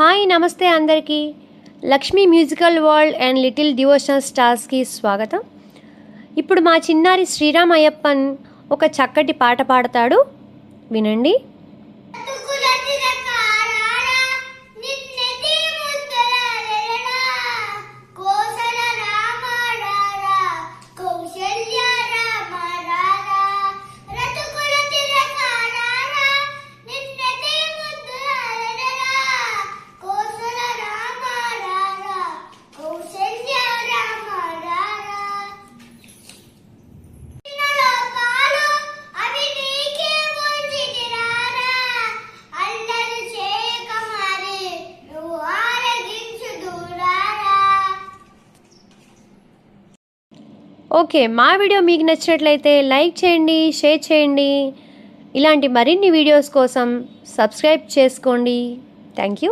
Hi నమస్తే అందరికీ Lakshmi musical world and little devotional స్టార్స్కి స్వాగతం. ఇప్పుడు మా చిన్నారి శ్రీరామ్ అయ్యప్పన్ ఒక చక్కటి పాట పాడతాడు, వినండి. ఓకే, మా వీడియో మీకు నచ్చినట్లయితే లైక్ చేయండి, షేర్ చేయండి. ఇలాంటి మరిన్ని వీడియోస్ కోసం సబ్స్క్రైబ్ చేసుకోండి. Thank you.